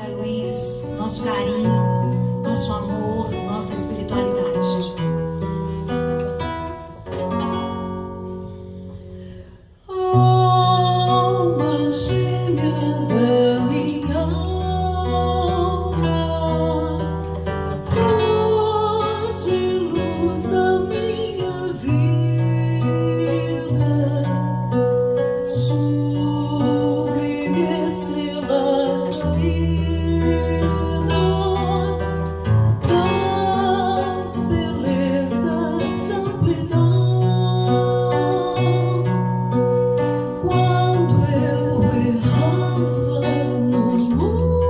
André Luiz, nosso carinho, nosso amor, nossa espiritualidade. Alma gêmea da minha alma, voz de luz da minha vida, sublime estrela caída das belezas da amplidão. Quando eu errava no mundo,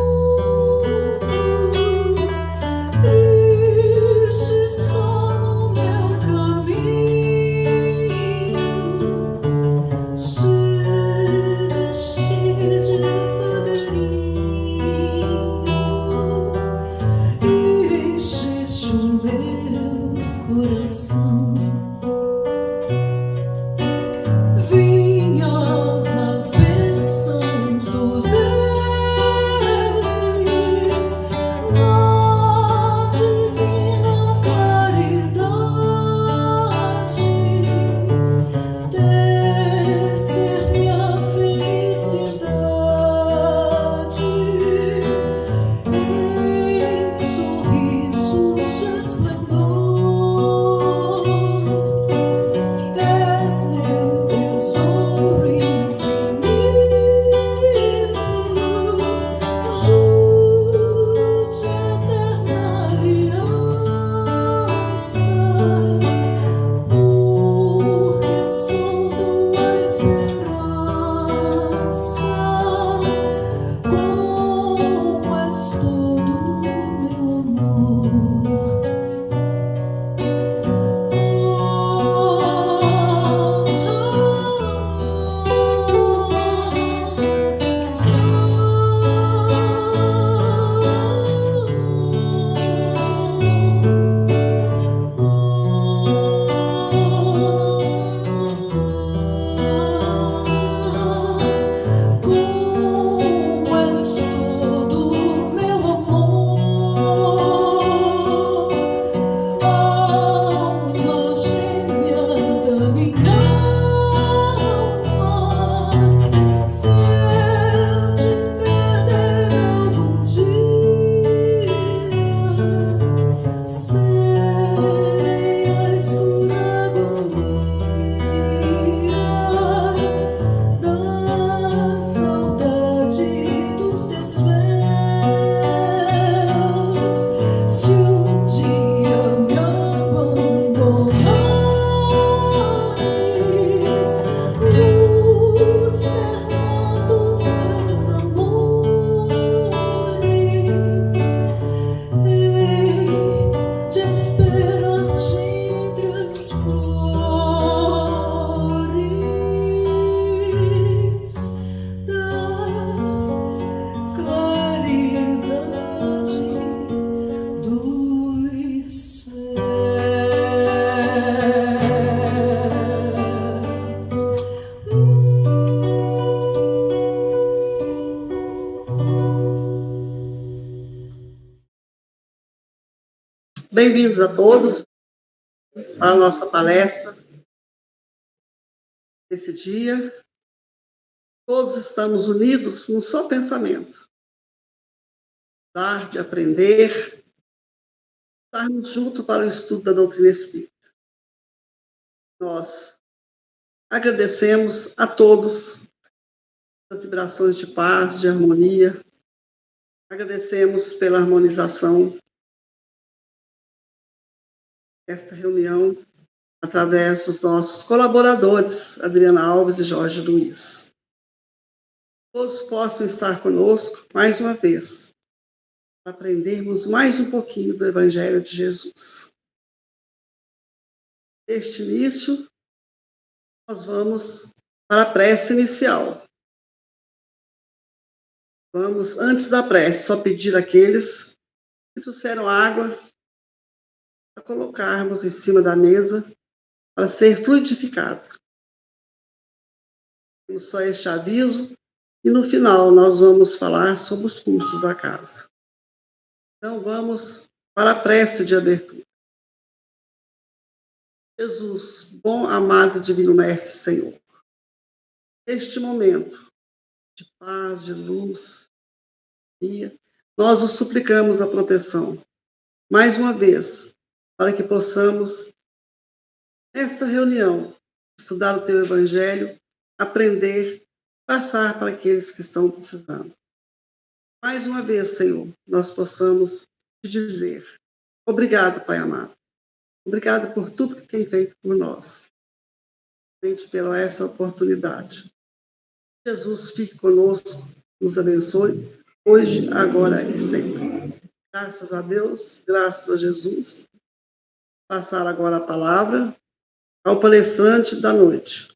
triste só no meu caminho, celeste devagarinho, encheste o meu coração. Vinhas nas bênçãos dos deuses, na divina caridade, descer-me a felicidade em sorrisos de esplendor. És meu tesouro infinito, juro-te eterna aliança, porque sou tua esperança, como és todo meu amor. Como és todo meu amor, alma gêmea da minha alma. Se eu te perder algum dia, serei a escura agonia da saudade dos teus véus. Se um dia me abandonares, luz terna dos meus amores, hei de esperar-te entre as flores da claridade dos Bem-vindos a todos à nossa palestra desse dia. Todos estamos unidos num só pensamento: dar de aprender, estarmos juntos para o estudo da doutrina espírita. Nós agradecemos a todos as vibrações de paz, de harmonia. Agradecemos pela harmonização desta reunião através dos nossos colaboradores, Adriana Alves e Jorge Luiz. Todos possam estar conosco mais uma vez, para aprendermos mais um pouquinho do Evangelho de Jesus. Neste início, nós vamos para a prece inicial. Vamos, antes da prece, só pedir àqueles que trouxeram água para colocarmos em cima da mesa para ser fluidificada. Temos só este aviso E no final nós vamos falar sobre os custos da casa. Então vamos para a prece de abertura. Jesus, bom, amado e divino Mestre Senhor, neste momento de paz, de luz, nós os suplicamos a proteção, mais uma vez, para que possamos, nesta reunião, estudar o Teu Evangelho, aprender, passar para aqueles que estão precisando. Mais uma vez, Senhor, nós possamos te dizer, obrigado, Pai amado. Obrigado por tudo que tem feito por nós. Pela essa oportunidade. Jesus, fique conosco, nos abençoe, hoje, agora e sempre. Graças a Deus, graças a Jesus. Passar agora a palavra ao palestrante da noite,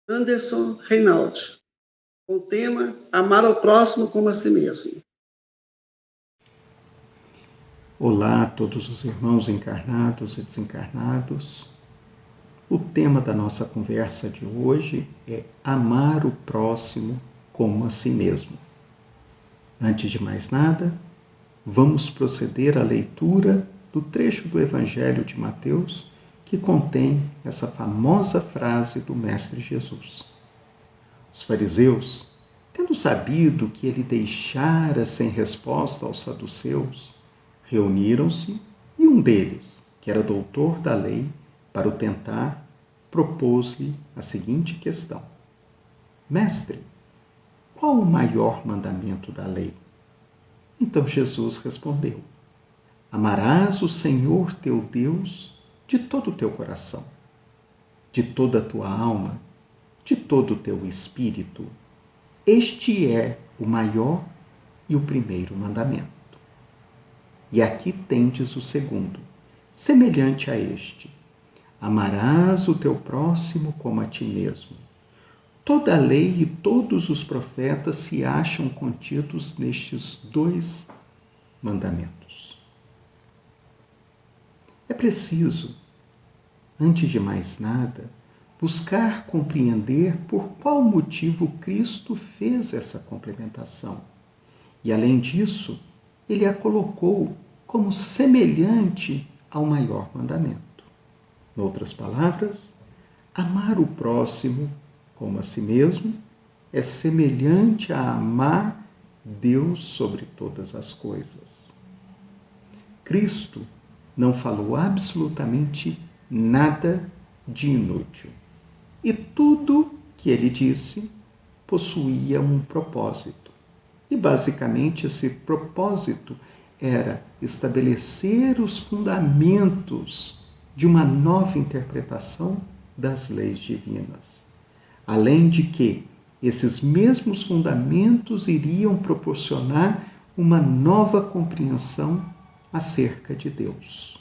Anderson Reinaldi, com o tema Amar ao próximo como a si mesmo. Olá a todos os irmãos encarnados e desencarnados. O tema da nossa conversa de hoje é amar o próximo como a si mesmo. Antes de mais nada, vamos proceder à leitura do trecho do Evangelho de Mateus que contém essa famosa frase do Mestre Jesus. Os fariseus, tendo sabido que ele deixara sem resposta aos saduceus, reuniram-se e um deles, que era doutor da lei, para o tentar, propôs-lhe a seguinte questão: Mestre, qual o maior mandamento da lei? Então Jesus respondeu: Amarás o Senhor teu Deus de todo o teu coração, de toda a tua alma, de todo o teu espírito. Este é o maior e o primeiro mandamento. E aqui tendes o segundo, semelhante a este: amarás o teu próximo como a ti mesmo. Toda a lei e todos os profetas se acham contidos nestes dois mandamentos. É preciso, antes de mais nada, buscar compreender por qual motivo Cristo fez essa complementação. E, além disso, ele a colocou como semelhante ao maior mandamento. Em outras palavras, amar o próximo como a si mesmo é semelhante a amar Deus sobre todas as coisas. Cristo não falou absolutamente nada de inútil. E tudo que ele disse possuía um propósito. E, basicamente, esse propósito era estabelecer os fundamentos de uma nova interpretação das leis divinas. Além de que esses mesmos fundamentos iriam proporcionar uma nova compreensão acerca de Deus.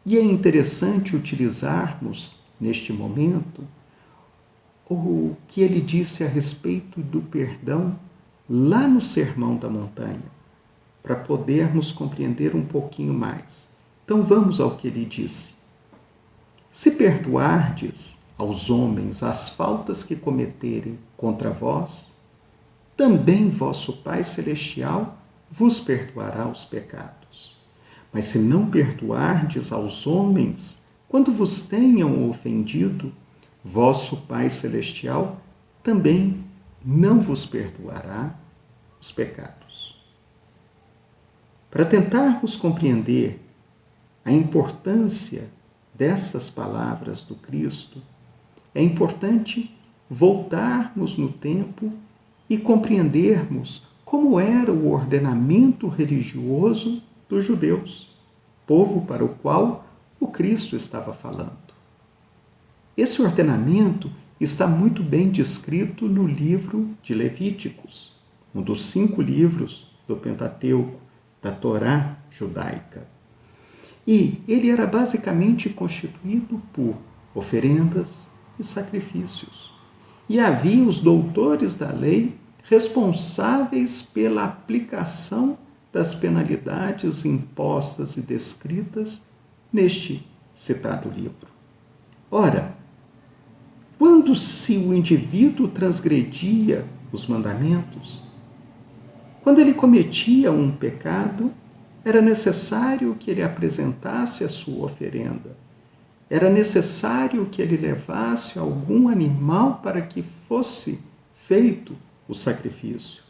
E é interessante utilizarmos, neste momento, o que ele disse a respeito do perdão lá no Sermão da Montanha, para podermos compreender um pouquinho mais. Então vamos ao que ele disse. Se perdoardes aos homens as faltas que cometerem contra vós, também vosso Pai Celestial vos perdoará os pecados. Mas se não perdoardes aos homens quando vos tenham ofendido, vosso Pai Celestial também não vos perdoará os pecados. Para tentarmos compreender a importância dessas palavras do Cristo, é importante voltarmos no tempo e compreendermos como era o ordenamento religioso dos judeus, povo para o qual o Cristo estava falando. Esse ordenamento está muito bem descrito no livro de Levíticos, um dos 5 livros do Pentateuco, da Torá judaica. E ele era basicamente constituído por oferendas e sacrifícios. E havia os doutores da lei responsáveis pela aplicação das penalidades impostas e descritas neste citado livro. Ora, quando se o indivíduo transgredia os mandamentos. Quando ele cometia um pecado, era necessário que ele apresentasse a sua oferenda. Era necessário que ele levasse algum animal para que fosse feito o sacrifício,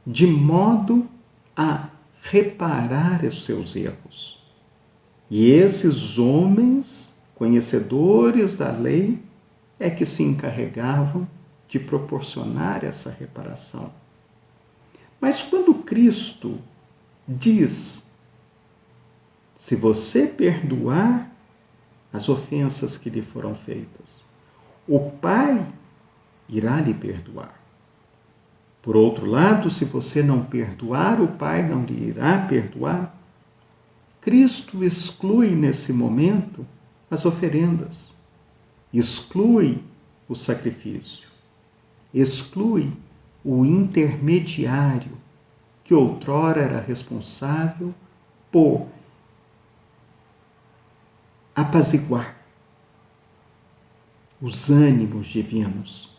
de modo a reparar os seus erros. E esses homens, conhecedores da lei, é que se encarregavam de proporcionar essa reparação. Mas quando Cristo diz: se você perdoar as ofensas que lhe foram feitas, o Pai irá lhe perdoar. Por outro lado, se você não perdoar, o Pai não lhe irá perdoar. Cristo exclui nesse momento as oferendas, exclui o sacrifício, exclui o intermediário que outrora era responsável por apaziguar os ânimos divinos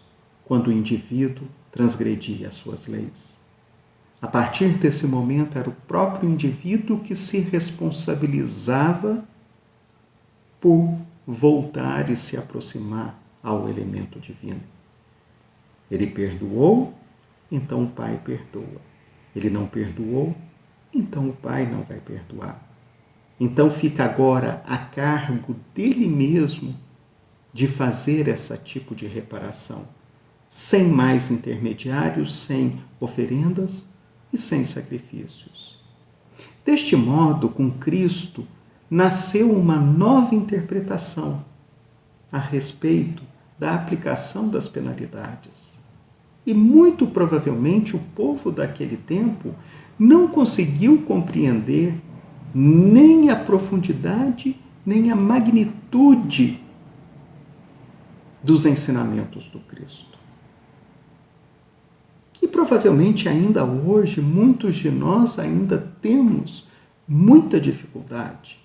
quando o indivíduo transgredia as suas leis. A partir desse momento, era o próprio indivíduo que se responsabilizava por voltar e se aproximar ao elemento divino. Ele perdoou, então o Pai perdoa. Ele não perdoou, então o Pai não vai perdoar. Então fica agora a cargo dele mesmo de fazer esse tipo de reparação, sem mais intermediários, sem oferendas e sem sacrifícios. Deste modo, com Cristo, nasceu uma nova interpretação a respeito da aplicação das penalidades. E muito provavelmente o povo daquele tempo não conseguiu compreender nem a profundidade, nem a magnitude dos ensinamentos do Cristo. E provavelmente ainda hoje, muitos de nós ainda temos muita dificuldade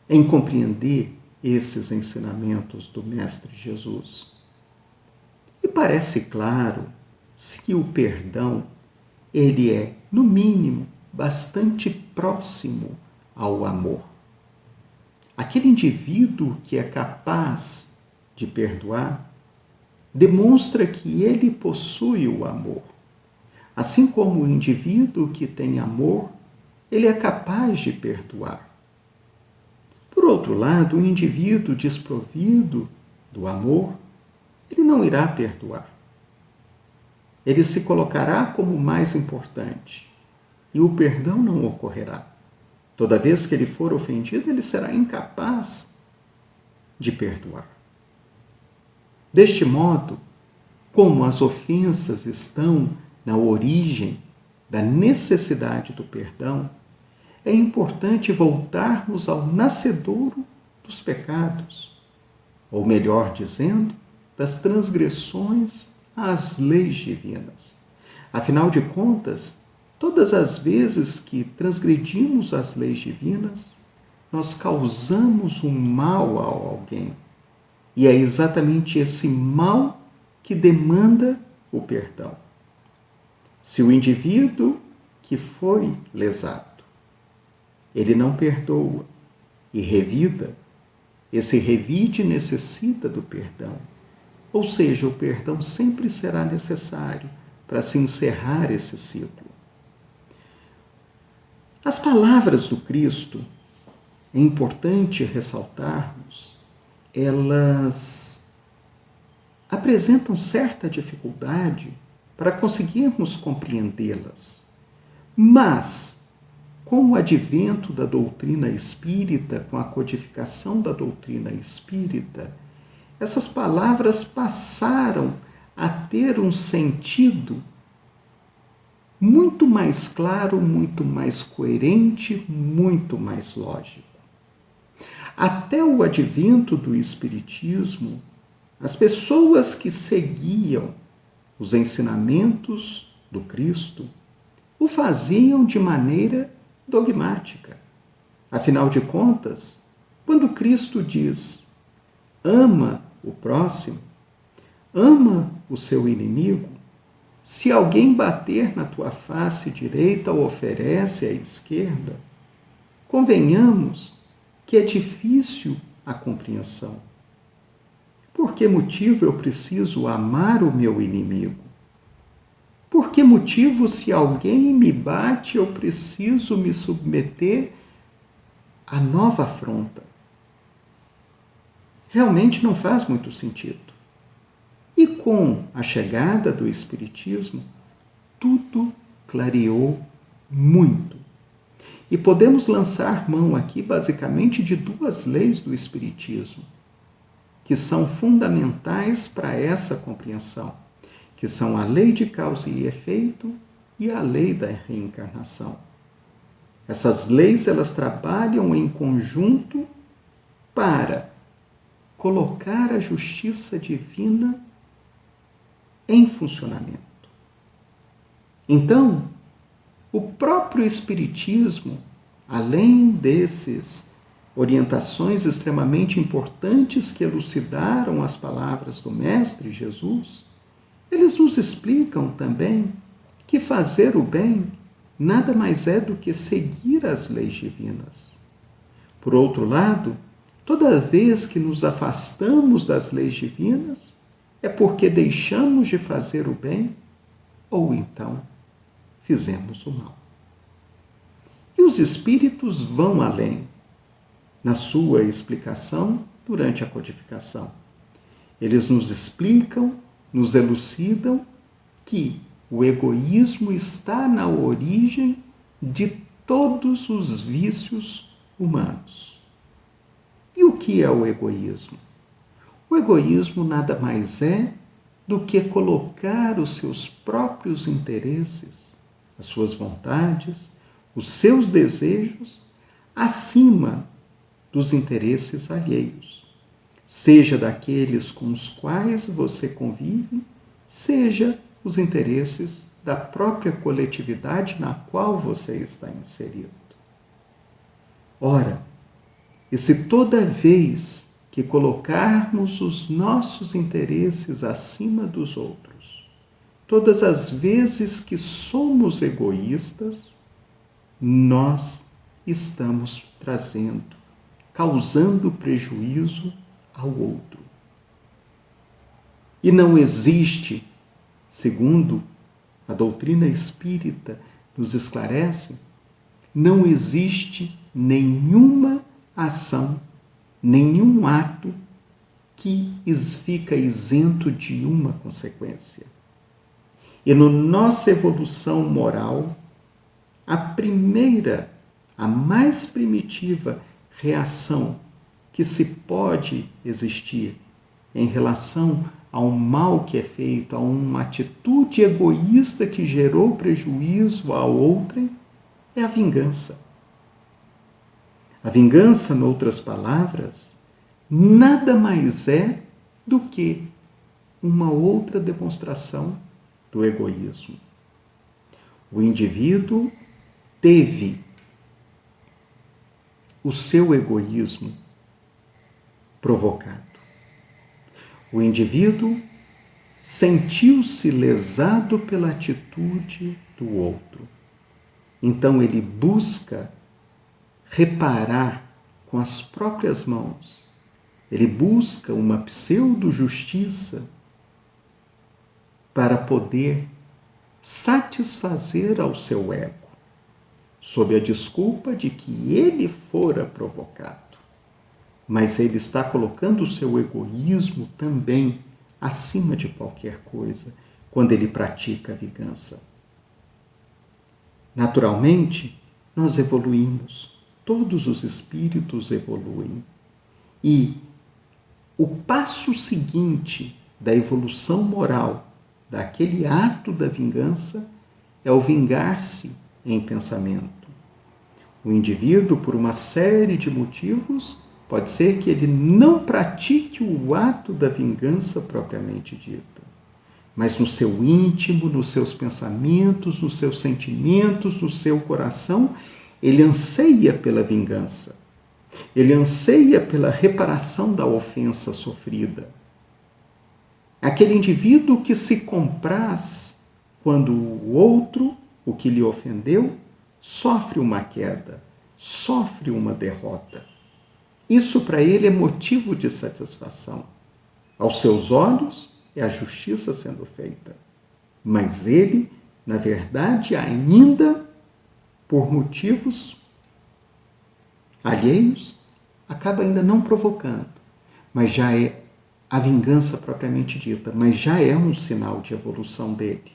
em compreender esses ensinamentos do Mestre Jesus. E parece claro que o perdão, ele é, no mínimo, bastante próximo ao amor. Aquele indivíduo que é capaz de perdoar demonstra que ele possui o amor. Assim como o indivíduo que tem amor, ele é capaz de perdoar. Por outro lado, o indivíduo desprovido do amor, ele não irá perdoar. Ele se colocará como o mais importante e o perdão não ocorrerá. Toda vez que ele for ofendido, ele será incapaz de perdoar. Deste modo, como as ofensas estão na origem da necessidade do perdão, é importante voltarmos ao nascedouro dos pecados, ou melhor dizendo, das transgressões às leis divinas. Afinal de contas, todas as vezes que transgredimos as leis divinas, nós causamos um mal a alguém. E é exatamente esse mal que demanda o perdão. Se o indivíduo que foi lesado, ele não perdoa e revida, esse revide necessita do perdão. Ou seja, o perdão sempre será necessário para se encerrar esse ciclo. As palavras do Cristo, é importante ressaltarmos, elas apresentam certa dificuldade para conseguirmos compreendê-las. Mas, com o advento da doutrina espírita, com a codificação da doutrina espírita, essas palavras passaram a ter um sentido muito mais claro, muito mais coerente, muito mais lógico. Até o advento do Espiritismo, as pessoas que seguiam os ensinamentos do Cristo o faziam de maneira dogmática. Afinal de contas, quando Cristo diz: ama o próximo, ama o seu inimigo, se alguém bater na tua face direita ou oferece a esquerda, convenhamos que é difícil a compreensão. Por que motivo eu preciso amar o meu inimigo? Por que motivo, se alguém me bate, eu preciso me submeter à nova afronta? Realmente não faz muito sentido. E com a chegada do Espiritismo, tudo clareou muito. E podemos lançar mão aqui basicamente de duas leis do Espiritismo, que são fundamentais para essa compreensão, que são a lei de causa e efeito e a lei da reencarnação. Essas leis, elas trabalham em conjunto para colocar a justiça divina em funcionamento. Então, o próprio Espiritismo, além desses orientações extremamente importantes que elucidaram as palavras do Mestre Jesus, eles nos explicam também que fazer o bem nada mais é do que seguir as leis divinas. Por outro lado, toda vez que nos afastamos das leis divinas, é porque deixamos de fazer o bem ou então fizemos o mal. E os espíritos vão além na sua explicação durante a codificação. Eles nos explicam, nos elucidam que o egoísmo está na origem de todos os vícios humanos. E o que é o egoísmo? O egoísmo nada mais é do que colocar os seus próprios interesses, as suas vontades, os seus desejos acima dos interesses alheios, seja daqueles com os quais você convive, seja os interesses da própria coletividade na qual você está inserido. Ora, e se toda vez que colocarmos os nossos interesses acima dos outros, todas as vezes que somos egoístas, nós estamos causando prejuízo ao outro. E não existe, segundo a doutrina espírita nos esclarece, não existe nenhuma ação, nenhum ato que fica isento de uma consequência. E na nossa evolução moral, a primeira, a mais primitiva reação que se pode existir em relação ao mal que é feito, a uma atitude egoísta que gerou prejuízo a outrem, é a vingança. A vingança, em outras palavras, nada mais é do que uma outra demonstração do egoísmo. O indivíduo teve o seu egoísmo provocado. O indivíduo sentiu-se lesado pela atitude do outro. Então ele busca reparar com as próprias mãos. Ele busca uma pseudo-justiça para poder satisfazer ao seu ego, sob a desculpa de que ele fora provocado. Mas ele está colocando o seu egoísmo também acima de qualquer coisa quando ele pratica a vingança. Naturalmente, nós evoluímos, todos os espíritos evoluem. E o passo seguinte da evolução moral daquele ato da vingança é o vingar-se em pensamento. O indivíduo, por uma série de motivos, pode ser que ele não pratique o ato da vingança propriamente dita, mas no seu íntimo, nos seus pensamentos, nos seus sentimentos, no seu coração, ele anseia pela vingança. Ele anseia pela reparação da ofensa sofrida. Aquele indivíduo que se compraz quando o outro, o que lhe ofendeu, sofre uma queda, sofre uma derrota. Isso para ele é motivo de satisfação. Aos seus olhos, é a justiça sendo feita. Mas ele, na verdade, ainda por motivos alheios, acaba ainda não provocando. Mas já é a vingança propriamente dita, mas já é um sinal de evolução dele.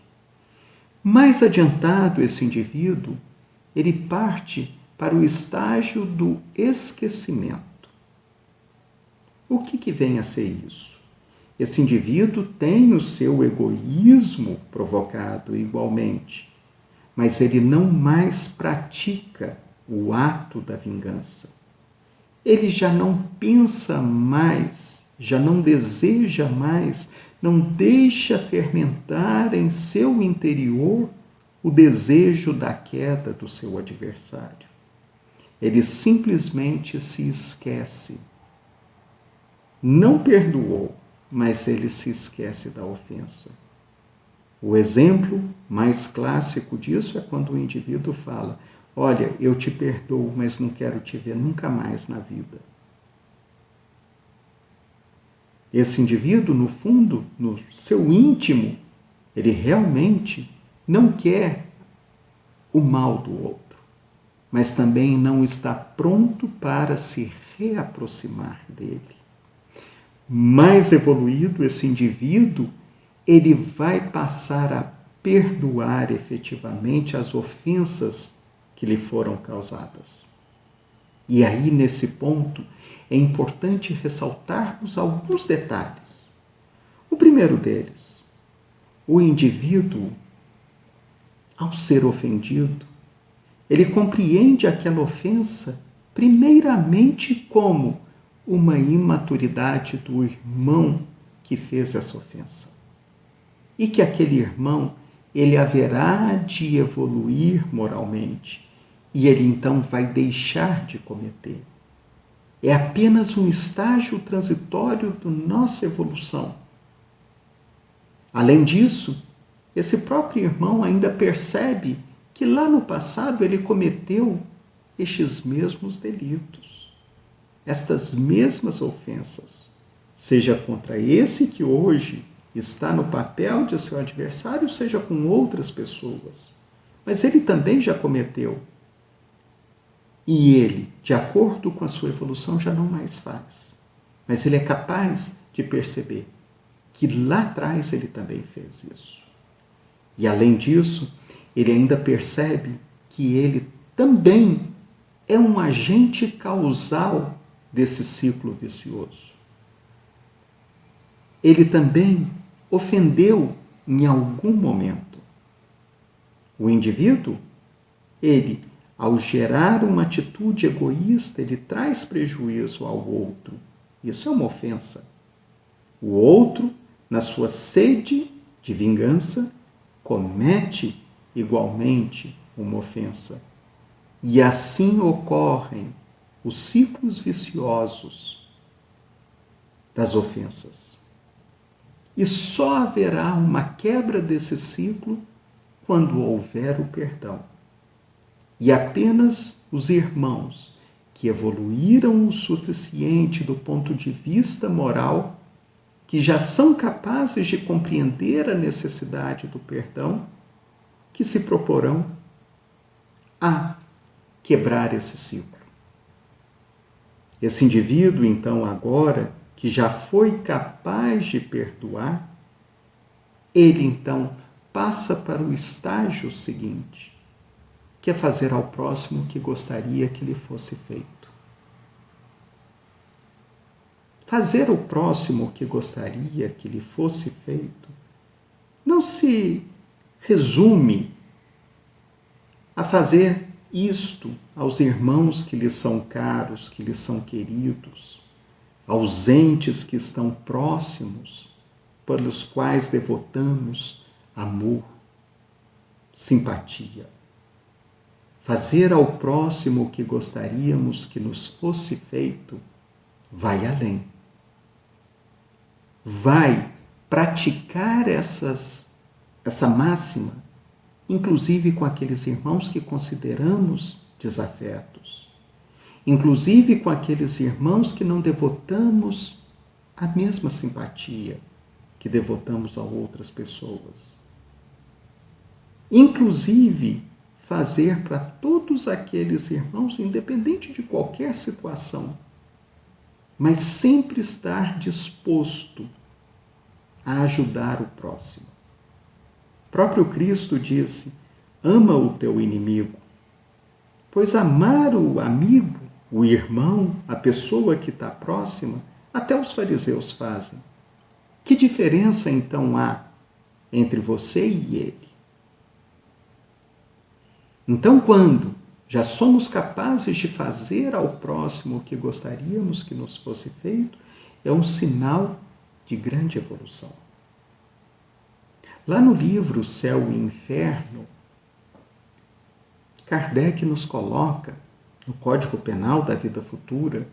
Mais adiantado, esse indivíduo, ele parte para o estágio do esquecimento. O que vem a ser isso? Esse indivíduo tem o seu egoísmo provocado igualmente, mas ele não mais pratica o ato da vingança. Ele já não pensa mais, já não deseja mais, não deixa fermentar em seu interior o desejo da queda do seu adversário. Ele simplesmente se esquece. Não perdoou, mas ele se esquece da ofensa. O exemplo mais clássico disso é quando o indivíduo fala: olha, eu te perdoo, mas não quero te ver nunca mais na vida. Esse indivíduo, no fundo, no seu íntimo, ele realmente não quer o mal do outro, mas também não está pronto para se reaproximar dele. Mais evoluído, esse indivíduo, ele vai passar a perdoar efetivamente as ofensas que lhe foram causadas. E aí, nesse ponto, é importante ressaltarmos alguns detalhes. O primeiro deles, o indivíduo, ao ser ofendido, ele compreende aquela ofensa primeiramente como uma imaturidade do irmão que fez essa ofensa. E que aquele irmão, ele haverá de evoluir moralmente, e ele então vai deixar de cometer. É apenas um estágio transitório da nossa evolução. Além disso, esse próprio irmão ainda percebe que lá no passado ele cometeu estes mesmos delitos, estas mesmas ofensas, seja contra esse que hoje está no papel de seu adversário, seja com outras pessoas. Mas ele também já cometeu. E ele, de acordo com a sua evolução, já não mais faz. Mas ele é capaz de perceber que lá atrás ele também fez isso. E além disso, ele ainda percebe que ele também é um agente causal desse ciclo vicioso. Ele também ofendeu em algum momento. O indivíduo, ele, ao gerar uma atitude egoísta, ele traz prejuízo ao outro. Isso é uma ofensa. O outro, na sua sede de vingança, comete igualmente uma ofensa. E assim ocorrem os ciclos viciosos das ofensas. E só haverá uma quebra desse ciclo quando houver o perdão. E apenas os irmãos que evoluíram o suficiente do ponto de vista moral, que já são capazes de compreender a necessidade do perdão, que se proporão a quebrar esse ciclo. Esse indivíduo, então, agora, que já foi capaz de perdoar, ele, então, passa para o estágio seguinte, que é fazer ao próximo o que gostaria que lhe fosse feito. Fazer ao próximo o que gostaria que lhe fosse feito não se resume a fazer isto aos irmãos que lhe são caros, que lhe são queridos, aos entes que estão próximos, pelos quais devotamos amor, simpatia. Fazer ao próximo o que gostaríamos que nos fosse feito vai além. Vai praticar essas essa máxima, inclusive com aqueles irmãos que consideramos desafetos, inclusive com aqueles irmãos que não devotamos a mesma simpatia que devotamos a outras pessoas. Inclusive, fazer para todos aqueles irmãos, independente de qualquer situação, mas sempre estar disposto a ajudar o próximo. O próprio Cristo disse: ama o teu inimigo, pois amar o amigo, o irmão, a pessoa que está próxima, até os fariseus fazem. Que diferença então há entre você e ele? Então, quando já somos capazes de fazer ao próximo o que gostaríamos que nos fosse feito, é um sinal de grande evolução. Lá no livro Céu e Inferno, Kardec nos coloca, no Código Penal da Vida Futura,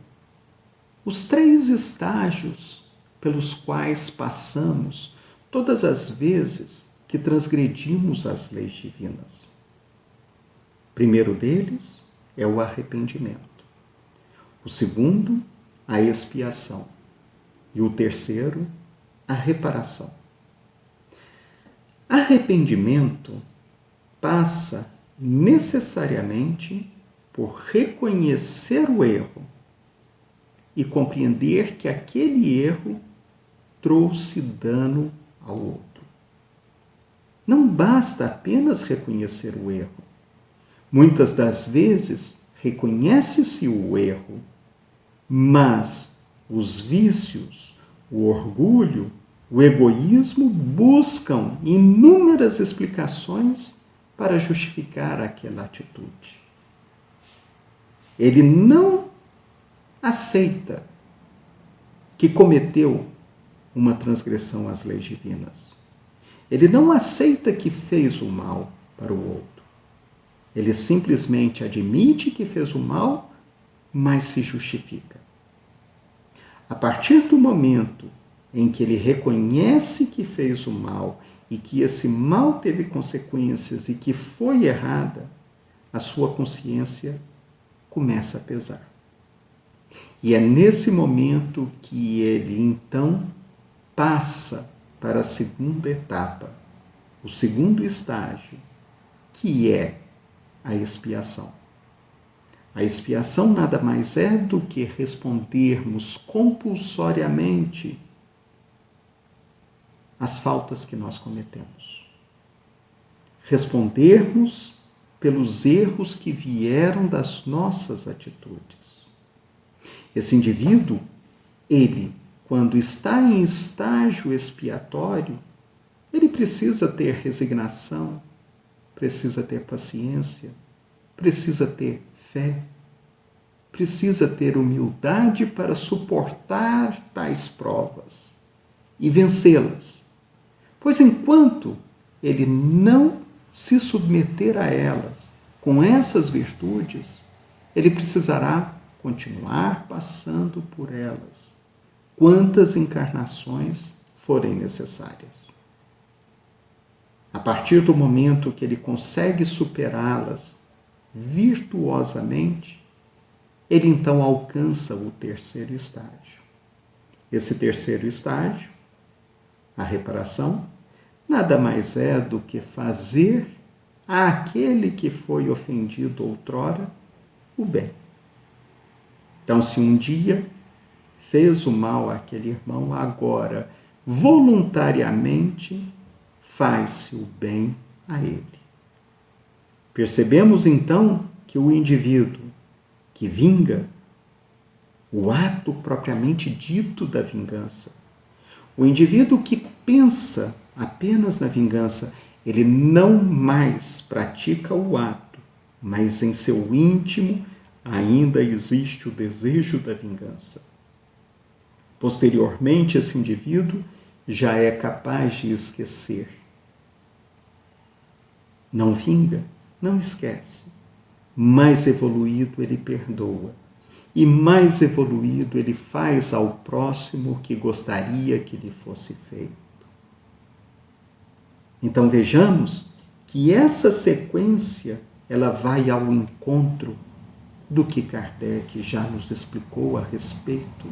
os 3 estágios pelos quais passamos todas as vezes que transgredimos as leis divinas. O primeiro deles é o arrependimento. O segundo, a expiação. E o terceiro, a reparação. Arrependimento passa necessariamente por reconhecer o erro e compreender que aquele erro trouxe dano ao outro. Não basta apenas reconhecer o erro. Muitas das vezes reconhece-se o erro, mas os vícios, o orgulho, o egoísmo buscam inúmeras explicações para justificar aquela atitude. Ele não aceita que cometeu uma transgressão às leis divinas. Ele não aceita que fez o mal para o outro. Ele simplesmente admite que fez o mal, mas se justifica. A partir do momento em que ele reconhece que fez o mal e que esse mal teve consequências e que foi errada, a sua consciência começa a pesar. E é nesse momento que ele, então, passa para a segunda etapa, o segundo estágio, que é a expiação. A expiação nada mais é do que respondermos compulsoriamente às faltas que nós cometemos. Respondermos pelos erros que vieram das nossas atitudes. Esse indivíduo, ele, quando está em estágio expiatório, ele precisa ter resignação, precisa ter paciência, precisa ter fé, precisa ter humildade para suportar tais provas e vencê-las. Pois enquanto ele não se submeter a elas com essas virtudes, ele precisará continuar passando por elas, quantas encarnações forem necessárias. A partir do momento que ele consegue superá-las virtuosamente, ele então alcança o terceiro estágio. Esse terceiro estágio, a reparação, nada mais é do que fazer àquele que foi ofendido outrora o bem. Então, se um dia fez o mal àquele irmão, agora, voluntariamente, faz-se o bem a ele. Percebemos, então, que o indivíduo que vinga, o ato propriamente dito da vingança, o indivíduo que pensa apenas na vingança, ele não mais pratica o ato, mas em seu íntimo ainda existe o desejo da vingança. Posteriormente, esse indivíduo já é capaz de esquecer. Não vinga, não esquece. Mais evoluído, ele perdoa. E mais evoluído, ele faz ao próximo o que gostaria que lhe fosse feito. Então vejamos que essa sequência ela vai ao encontro do que Kardec já nos explicou a respeito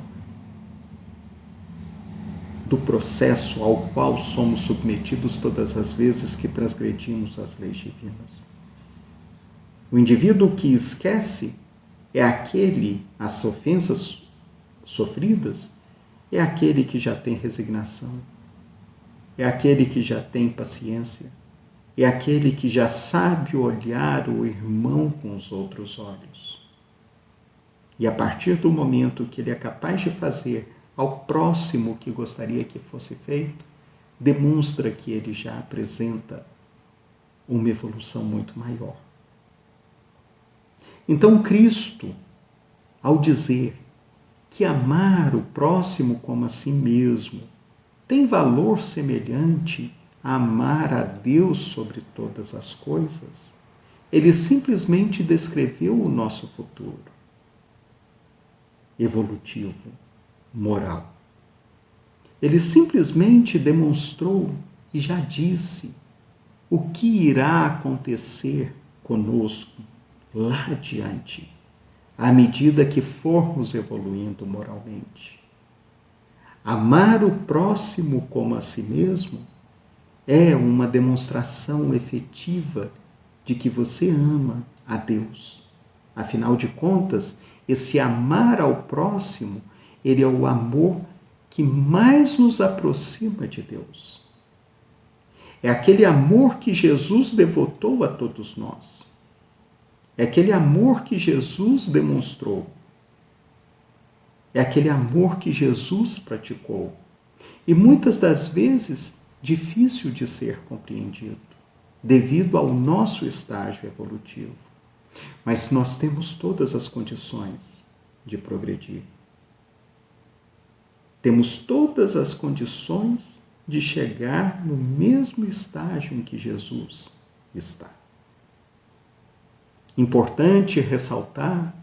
do processo ao qual somos submetidos todas as vezes que transgredimos as leis divinas. O indivíduo que esquece é aquele, as ofensas sofridas, é aquele que já tem resignação, é aquele que já tem paciência, é aquele que já sabe olhar o irmão com os outros olhos. E a partir do momento que ele é capaz de fazer ao próximo o que gostaria que fosse feito, demonstra que ele já apresenta uma evolução muito maior. Então, Cristo, ao dizer que amar o próximo como a si mesmo tem valor semelhante a amar a Deus sobre todas as coisas, ele simplesmente descreveu o nosso futuro evolutivo, moral. Ele simplesmente demonstrou e já disse o que irá acontecer conosco lá adiante, à medida que formos evoluindo moralmente. Amar o próximo como a si mesmo é uma demonstração efetiva de que você ama a Deus. Afinal de contas, esse amar ao próximo, ele é o amor que mais nos aproxima de Deus. É aquele amor que Jesus devotou a todos nós. É aquele amor que Jesus demonstrou. É aquele amor que Jesus praticou. E muitas das vezes difícil de ser compreendido, devido ao nosso estágio evolutivo. Mas nós temos todas as condições de progredir. Temos todas as condições de chegar no mesmo estágio em que Jesus está. Importante ressaltar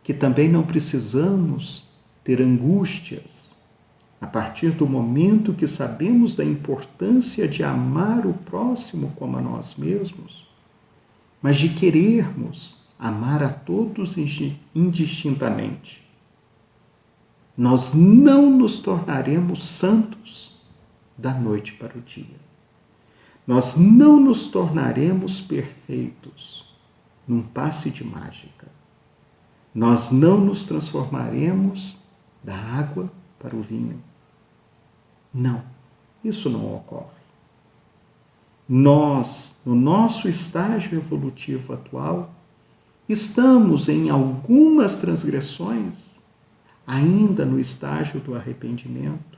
que também não precisamos ter angústias a partir do momento que sabemos da importância de amar o próximo como a nós mesmos, mas de querermos amar a todos indistintamente. Nós não nos tornaremos santos da noite para o dia. Nós não nos tornaremos perfeitos num passe de mágica. Nós não nos transformaremos da água para o vinho. Não, isso não ocorre. Nós, no nosso estágio evolutivo atual, estamos em algumas transgressões ainda no estágio do arrependimento.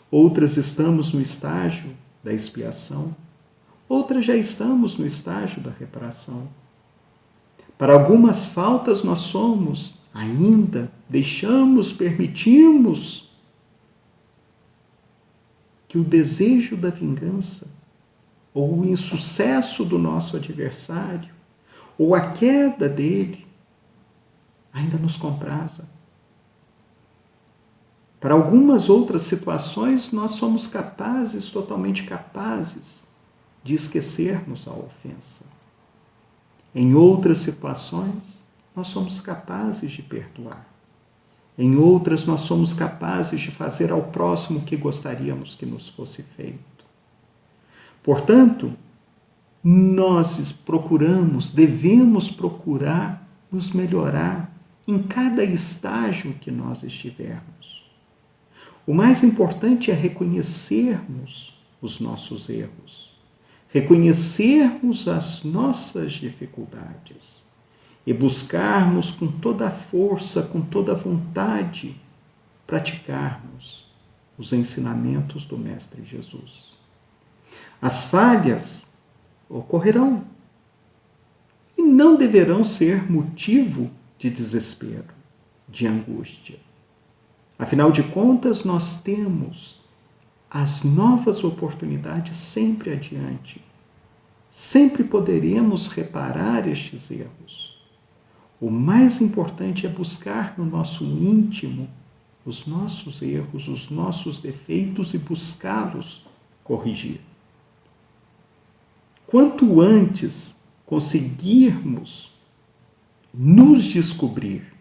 Outras estamos no estágio da expiação. Outras já estamos no estágio da reparação. Para algumas faltas nós somos, ainda permitimos que o desejo da vingança, ou o insucesso do nosso adversário, ou a queda dele, ainda nos compraza. Para algumas outras situações, nós somos totalmente capazes, de esquecermos a ofensa. Em outras situações, nós somos capazes de perdoar. Em outras, nós somos capazes de fazer ao próximo o que gostaríamos que nos fosse feito. Portanto, nós devemos procurar nos melhorar em cada estágio que nós estivermos. O mais importante é reconhecermos os nossos erros, reconhecermos as nossas dificuldades e buscarmos com toda a força, com toda a vontade, praticarmos os ensinamentos do Mestre Jesus. As falhas ocorrerão e não deverão ser motivo de desespero, de angústia. Afinal de contas, nós temos as novas oportunidades sempre adiante. Sempre poderemos reparar estes erros. O mais importante é buscar no nosso íntimo os nossos erros, os nossos defeitos e buscá-los corrigir. quanto antes conseguirmos nos descobrir,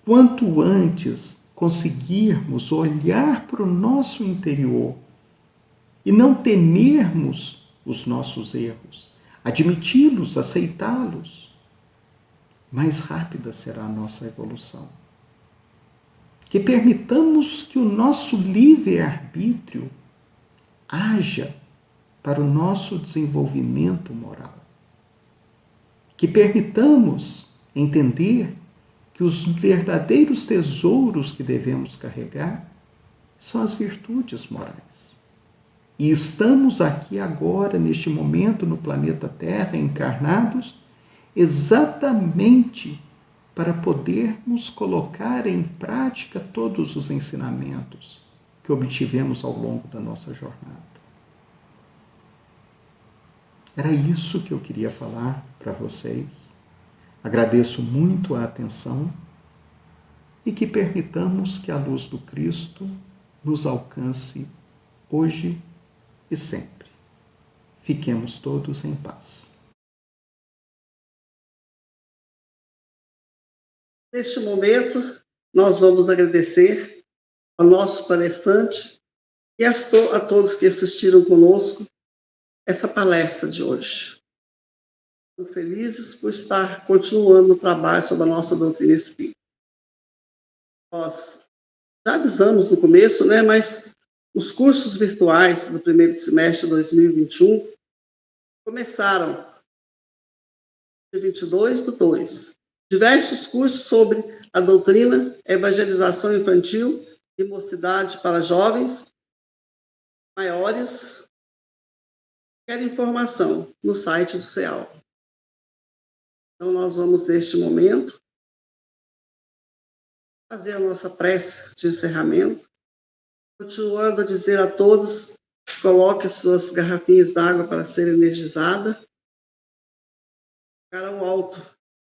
quanto antes conseguirmos olhar para o nosso interior e não temermos os nossos erros, admiti-los, aceitá-los, mais rápida será a nossa evolução. Que permitamos que o nosso livre-arbítrio haja para o nosso desenvolvimento moral. Que permitamos entender que os verdadeiros tesouros que devemos carregar são as virtudes morais. E estamos aqui agora, neste momento, no planeta Terra, encarnados, exatamente para podermos colocar em prática todos os ensinamentos que obtivemos ao longo da nossa jornada. Era isso que eu queria falar para vocês. Agradeço muito a atenção e que permitamos que a luz do Cristo nos alcance hoje e sempre. Fiquemos todos em paz. Neste momento, nós vamos agradecer ao nosso palestrante e a todos que assistiram conosco essa palestra de hoje. Estamos felizes por estar continuando o trabalho sobre a nossa doutrina espírita. Nós já avisamos no começo, mas os cursos virtuais do primeiro semestre de 2021 começaram dia 22/2. Diversos cursos sobre a doutrina, evangelização infantil e mocidade para jovens, maiores. Quer informação no site do CEAL. Então, nós vamos, neste momento, fazer a nossa prece de encerramento, continuando a dizer a todos, coloque as suas garrafinhas d'água para serem energizadas, para o alto,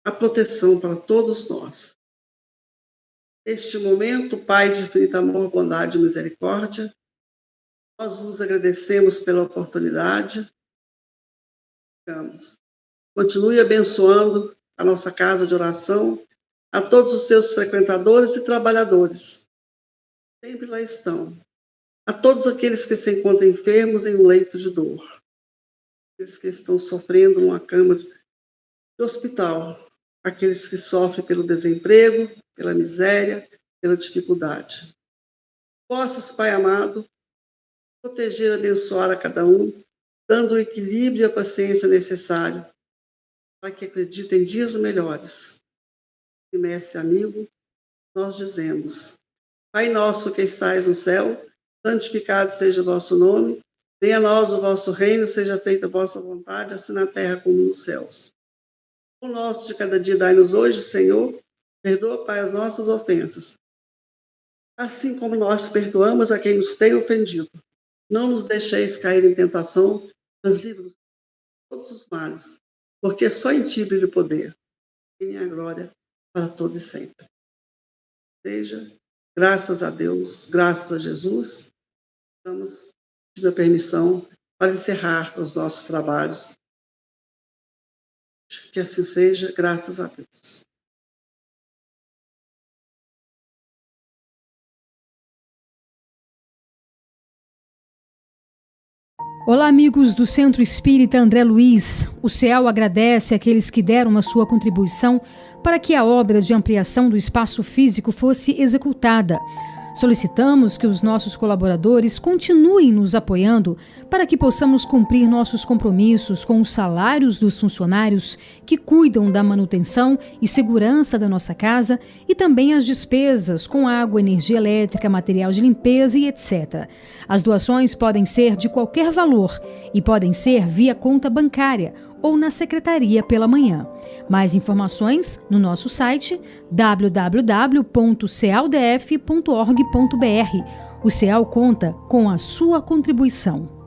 a proteção para todos nós. Neste momento, Pai de infinito amor, bondade e misericórdia, nós vos agradecemos pela oportunidade. Continue abençoando a nossa casa de oração, a todos os seus frequentadores e trabalhadores. Sempre lá estão. A todos aqueles que se encontram enfermos em um leito de dor. Aqueles que estão sofrendo numa cama de hospital. Aqueles que sofrem pelo desemprego, pela miséria, pela dificuldade. Possas, Pai amado, proteger e abençoar a cada um, dando o equilíbrio e a paciência necessário para que acreditem em dias melhores. E, mestre amigo, nós dizemos: Pai nosso que estais no céu, santificado seja o vosso nome, venha a nós o vosso reino, seja feita a vossa vontade, assim na terra como nos céus. O nosso de cada dia dai-nos hoje, Senhor, perdoa, Pai, as nossas ofensas, assim como nós perdoamos a quem nos tem ofendido. Não nos deixeis cair em tentação, mas livra-nos de todos os males, porque só em ti brilha o poder e a glória para todo e sempre. Seja, graças a Deus, graças a Jesus, estamos pedindo a permissão para encerrar os nossos trabalhos. Que assim seja, graças a Deus. Olá, amigos do Centro Espírita André Luiz. O CEAL agradece àqueles que deram a sua contribuição para que a obra de ampliação do espaço físico fosse executada. Solicitamos que os nossos colaboradores continuem nos apoiando para que possamos cumprir nossos compromissos com os salários dos funcionários que cuidam da manutenção e segurança da nossa casa e também as despesas com água, energia elétrica, material de limpeza e etc. As doações podem ser de qualquer valor e podem ser via conta bancária ou na secretaria pela manhã. Mais informações no nosso site www.cealdf.org.br. O CEAL conta com a sua contribuição.